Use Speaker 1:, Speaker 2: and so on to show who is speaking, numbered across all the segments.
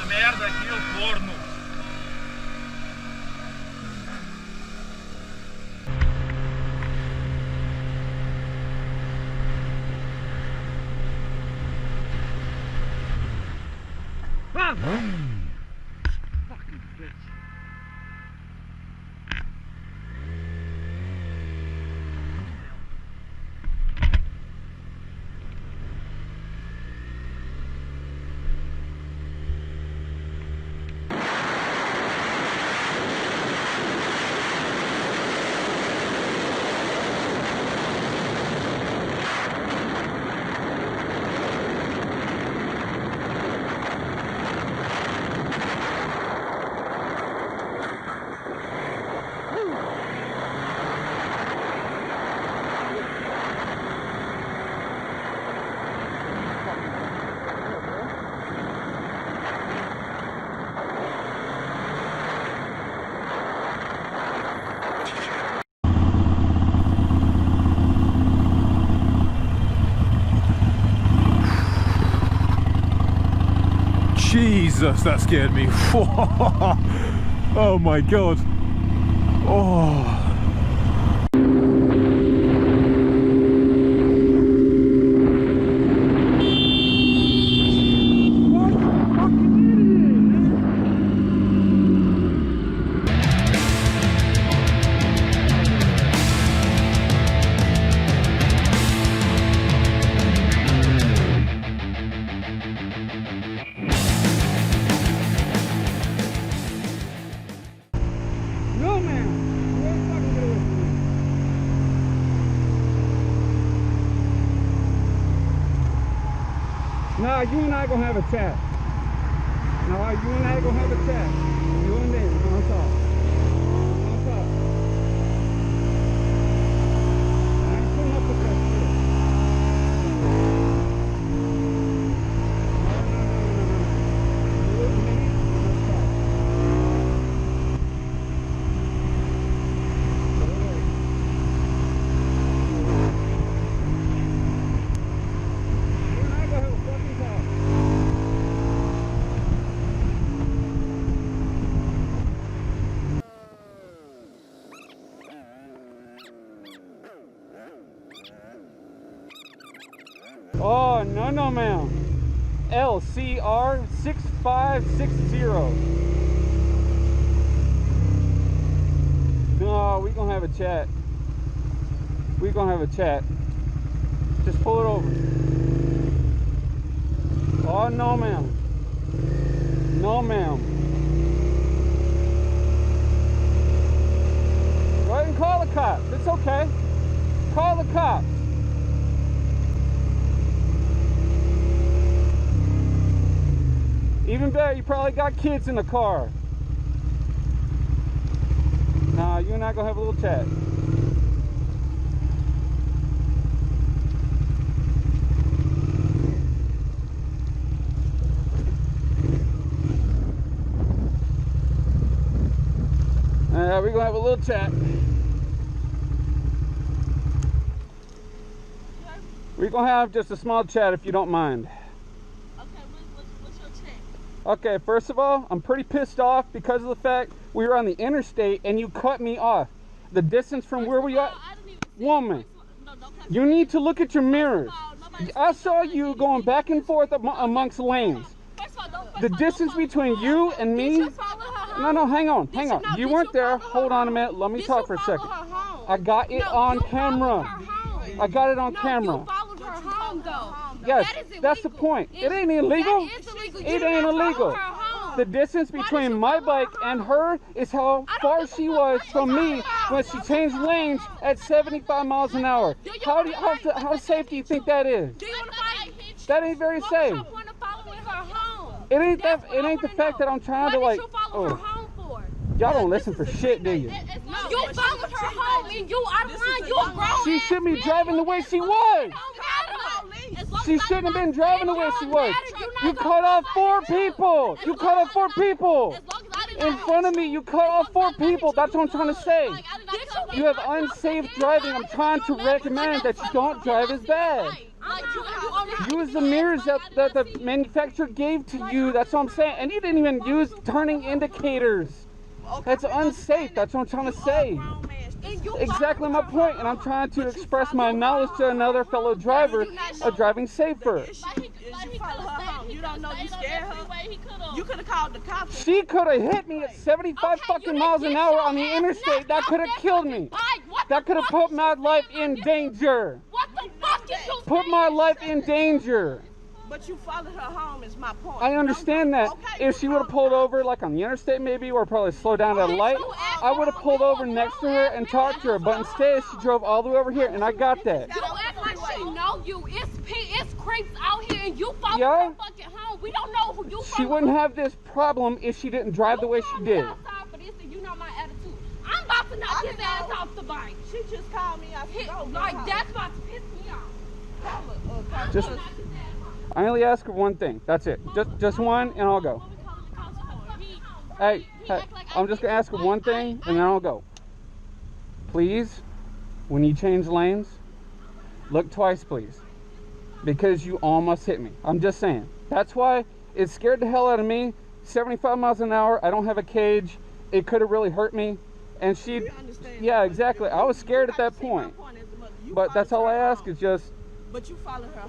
Speaker 1: merda aqui, o corno. Fucking bitch.
Speaker 2: Jesus, that scared me. Oh my god. Oh.
Speaker 3: Nah, you and I gonna have a chat. Nah, you and I gonna have a chat. You and me, we're gonna talk. We're gonna talk. I ain't putting up with that shit. No. You with me? Let's talk. You and I gonna have a fucking talk. Oh, no, ma'am. LCR 6560. No, we gonna have a chat. We gonna have a chat. Just pull it over. Oh, no, ma'am. No, ma'am. Go ahead and call the cops. It's okay. Call the cops. Even better, you probably got kids in the car. Nah, you and I gonna have a little chat. We're gonna have a little chat. We're gonna have just a small chat if you don't mind. Okay, first of all, I'm pretty pissed off because of the fact we were on the interstate and you cut me off. The distance from where we are. Woman, you need to look at your mirrors. I saw you going back and forth amongst lanes. The distance between you and me. No, hang on. You weren't there. Hold on a minute. Let me talk for a second. I got it on camera. I got it on camera. Yes, that's the point. It ain't illegal. It ain't illegal. The distance between my bike and her is how far she was from me when she changed lanes at 75 miles an hour. How safe do you think that is? That ain't very safe. It ain't the fact that I'm trying to like. Oh. Y'all don't listen for shit, do you?
Speaker 4: You followed her home and you out of line. You a grown.
Speaker 3: She shouldn't be driving the way she was. She shouldn't have been driving the way she was. You cut off 4 people. You cut off 4 people. In front of me, you cut off 4 people. That's what I'm trying to say. You have unsafe driving. I'm trying to recommend that you don't drive as bad. Use the mirrors that the manufacturer gave to you. That's what I'm saying. And you didn't even use turning indicators. That's unsafe. That's what I'm trying to say. Exactly my point. And I'm trying to express my knowledge to another fellow driver of driving safer.
Speaker 5: You don't know you scared her? You could have called the cops.
Speaker 3: She could have hit me at 75 fucking miles an hour on the interstate. That could have killed me. That could have put my life in danger.
Speaker 4: What the fuck did you
Speaker 3: Put my life in danger.
Speaker 5: But you followed her home is my point.
Speaker 3: I understand that. If she would have pulled over like on the interstate maybe, or probably slow down at a light, I would have pulled over next to her and talked to her. But instead she drove all the way over here, and I got that.
Speaker 4: You act like she know you. It's creeps out here and you follow her fucking home. We don't know who you follow.
Speaker 3: She wouldn't have this problem if she didn't drive the way she did.
Speaker 4: You know my attitude. I'm about to knock his ass off the bike.
Speaker 5: She just called me. I said,
Speaker 4: like that's about to piss me off.
Speaker 3: Just, I only ask her one thing. That's it. Just one, and I'll go. Hey, I'm just gonna ask her one thing, and then I'll go. Please, when you change lanes, look twice, please, because you almost hit me. I'm just saying. That's why it scared the hell out of me. 75 miles an hour. I don't have a cage. It could have really hurt me. And she, yeah, exactly. I was scared at that point. But that's all I ask is just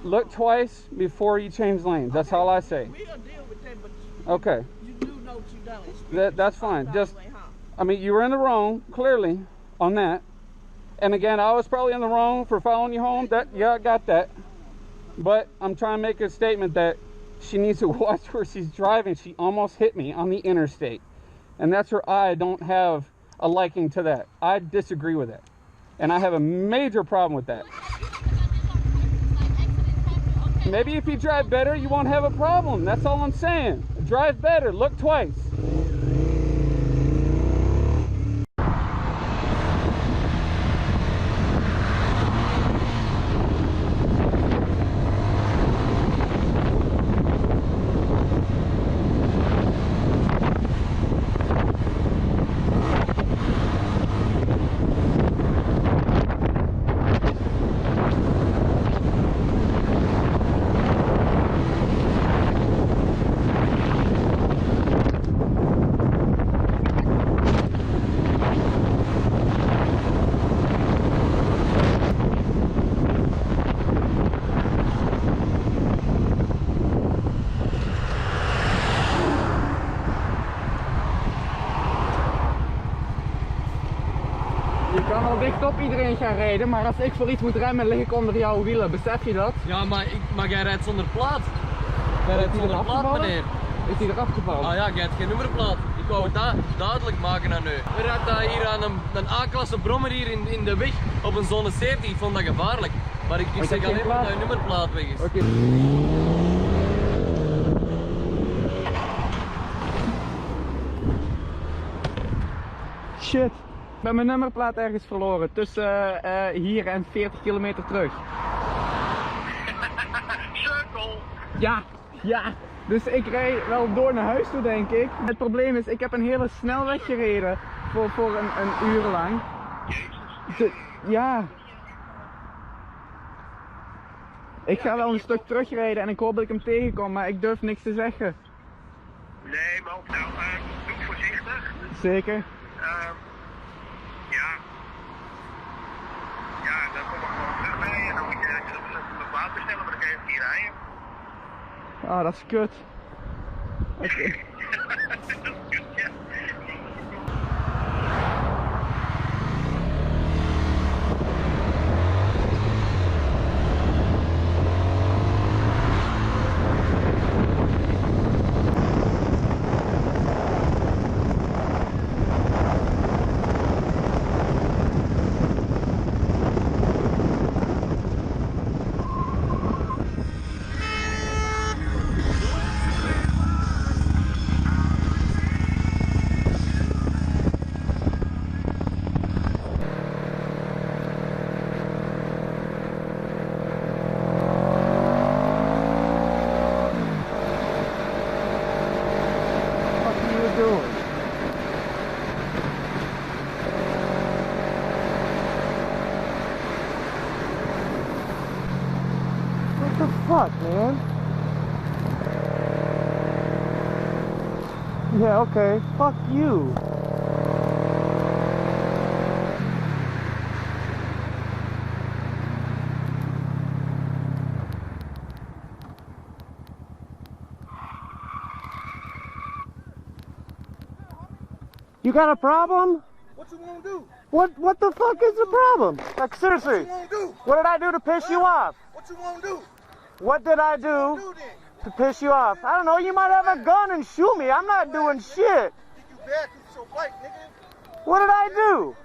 Speaker 3: look twice before you change lanes. That's all I say.
Speaker 5: We'll deal with that, but
Speaker 3: okay.
Speaker 5: You do know what you done.
Speaker 3: That's fine. Just, I mean, you were in the wrong, clearly, on that. And again, I was probably in the wrong for following you home. That, yeah, I got that. But I'm trying to make a statement that she needs to watch where she's driving. She almost hit me on the interstate. And that's where I don't have a liking to that. I disagree with that. And I have a major problem with that. Maybe if you drive better, you won't have a problem. That's all I'm saying. Drive better. Look twice.
Speaker 6: Op iedereen gaan rijden, maar als ik voor iets moet remmen, lig ik onder jouw wielen. Besef je dat?
Speaker 7: Ja, maar jij rijdt zonder plaat. Jij rijdt zonder plaat, meneer.
Speaker 6: Is hij eraf gevallen?
Speaker 7: Ah ja, jij hebt geen nummerplaat. Ik wou het duidelijk maken aan u. We rijden hier aan een A-klasse brommer hier in de weg op een zone 70. Ik vond dat gevaarlijk. Maar ik zeg alleen maar dat uw nummerplaat weg is.
Speaker 6: Okay. Shit. Ik ben mijn nummerplaat ergens verloren, tussen hier en 40 kilometer terug.
Speaker 8: Cirkel!
Speaker 6: Ja. Dus ik rijd wel door naar huis toe, denk ik. Het probleem is, ik heb een hele snelweg gereden voor een uur lang. Ja. Ik ga wel een stuk terugrijden en ik hoop dat ik hem tegenkom, maar ik durf niks te zeggen.
Speaker 8: Nee, maar nou, doe voorzichtig.
Speaker 6: Zeker.
Speaker 8: Ja, dan kom ik gewoon terug mee en dan moet je een plaat bestellen, maar dan kan je hier rijden.
Speaker 6: Ah, dat is kut. Oké.
Speaker 8: Dat is kut, ja.
Speaker 9: the fuck, man? Yeah, okay. Fuck you. You got a problem?
Speaker 10: What you want to do?
Speaker 9: What the fuck is the problem? Like seriously.
Speaker 10: What you want to do?
Speaker 9: What did I do to piss you off?
Speaker 10: What you want to do?
Speaker 9: What did I do to piss you off? I don't know. You might have a gun and shoot me. I'm not doing shit.
Speaker 10: Think you bad 'cause it's your bike, nigga?
Speaker 9: What did I do?